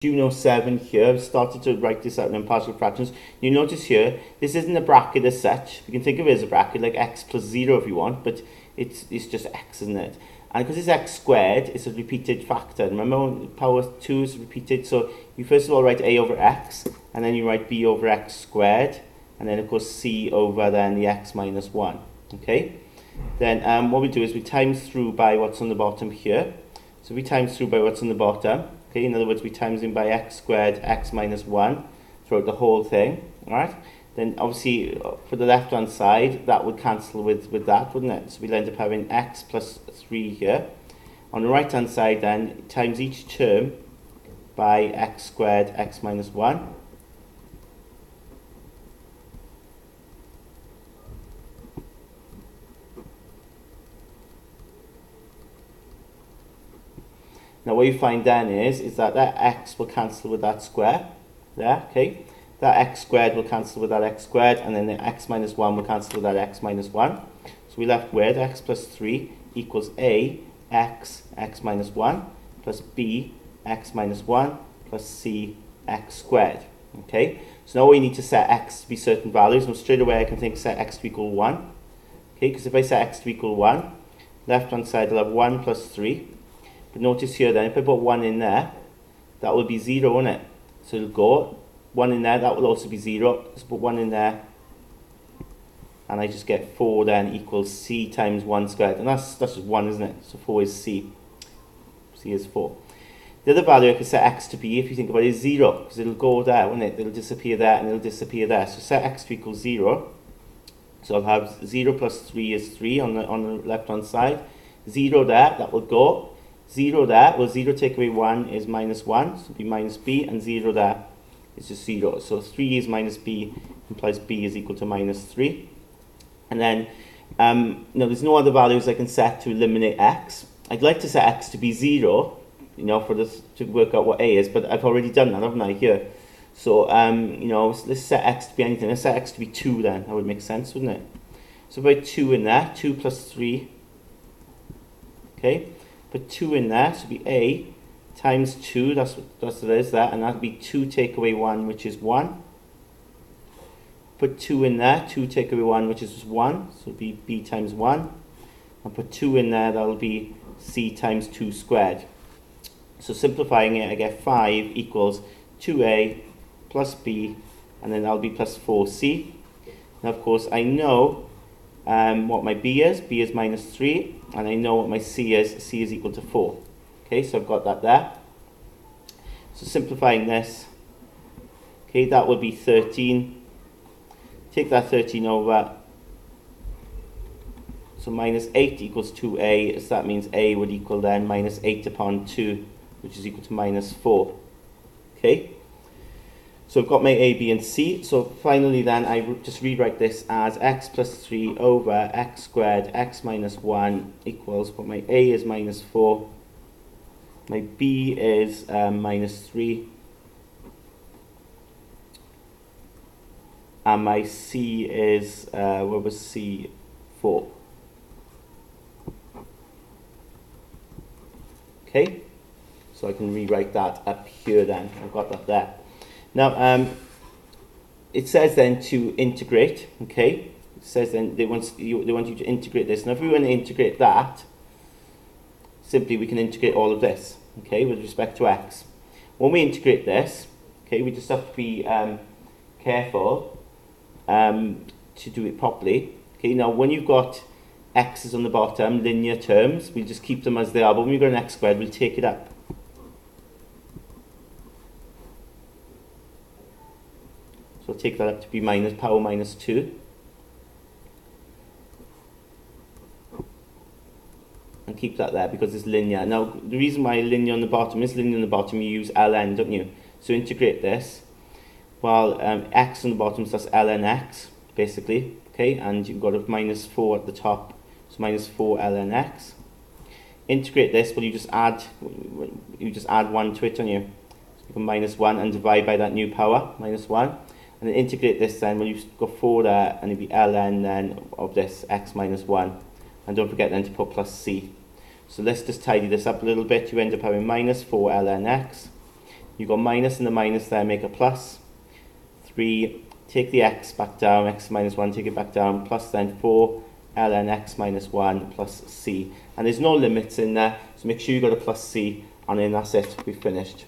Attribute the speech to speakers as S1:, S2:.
S1: Juno 7 here. I've started to write this out in partial fractions. You notice here, this isn't a bracket as such. You can think of it as a bracket like x plus 0 if you want, but it's just x, isn't it? And because it's x squared, it's a repeated factor. Remember, power 2 is repeated, so you first of all write a over x, and then you write b over x squared, and then of course c over then the x minus 1. Okay? Then what we do is we times through by what's on the bottom here. So we times through by what's on the bottom. Okay, in other words, we times in by x squared, x minus 1 throughout the whole thing, right? Then obviously for the left hand side, that would cancel with that, wouldn't it? So we'll end up having x plus 3 here. On the right hand side then, times each term by x squared, x minus 1. Now what you find then is that x will cancel with that square there, okay? That x squared will cancel with that x squared, and then the x minus 1 will cancel with that x minus 1. So we're left with x plus 3 equals a x minus 1 plus b x minus 1 plus c x squared, okay? So now we need to set x to be certain values. Now straight away I can think set x to equal 1, okay? Because if I set x to equal 1, left hand side will have 1 plus 3. But notice here then, if I put 1 in there, that will be 0, won't it? So it'll go, 1 in there, that will also be 0. Let's put 1 in there. And I just get 4 then equals c times 1 squared. And that's just 1, isn't it? So 4 is c. c is 4. The other value I can set x to be, if you think about it, is 0. Because it'll go there, won't it? It'll disappear there and it'll disappear there. So set x to equal 0. So I'll have 0 plus 3 is 3 on the left hand side. 0 there, that will go. 0 there, well 0 take away 1 is minus 1, so it'll be minus b, and 0 there is just 0. So 3 is minus b implies b is equal to minus 3. And then, no, there's no other values I can set to eliminate x. I'd like to set x to be 0, you know, for this to work out what a is, but I've already done that, haven't I, here? So, you know, let's set x to be anything. Let's set x to be 2 then. That would make sense, wouldn't it? So put 2 in there, 2 plus 3, okay? Put 2 in there, so it'll be a times 2, that's what it is there, and that'll be 2 take away 1, which is 1. Put 2 in there, 2 take away 1, which is 1, so it'll be b times 1. And put 2 in there, that'll be c times 2 squared. So simplifying it, I get 5 equals 2a plus b, and then that'll be plus 4c. Now, of course, I know what my b is. B is minus 3, and I know what my c is. C is equal to 4. Okay, so I've got that there. So simplifying this, okay, that would be 13. Take that 13 over. So minus 8 equals 2a, so that means a would equal then minus 8 upon 2, which is equal to minus 4. Okay? So I've got my a, b, and c. So finally then, I just rewrite this as x plus 3 over x squared, x minus 1 equals, what my a is minus 4, my b is minus 3, and my c is, what was c? 4. Okay? So I can rewrite that up here then. I've got that there. Now, it says then to integrate, okay? It says then they want you to integrate this. Now, if we want to integrate that, simply we can integrate all of this, okay, with respect to x. When we integrate this, okay, we just have to be careful to do it properly. Okay, now when you've got x's on the bottom, linear terms, we'll just keep them as they are, but when we've got an x squared, we'll take it up. So I'll take that up to be minus power minus 2. And keep that there because it's linear. Now, the reason why linear on the bottom is linear on the bottom, you use ln, don't you? So integrate this. Well, x on the bottom, so that's ln x, basically. Okay, and you've got a minus 4 at the top. So minus 4 ln x. Integrate this, well, you just add 1 to it, don't you? So you can minus 1 and divide by that new power, minus 1. And then integrate this then, well, you've got 4 there, and it'll be ln then of this x minus 1. And don't forget then to put plus c. So let's just tidy this up a little bit. You end up having minus 4 ln x You've got minus and the minus there, make a plus. 3, take the x back down, x minus 1, take it back down, plus then 4 ln x minus 1 plus c. And there's no limits in there, so make sure you've got a plus c, and then that's it, we've finished.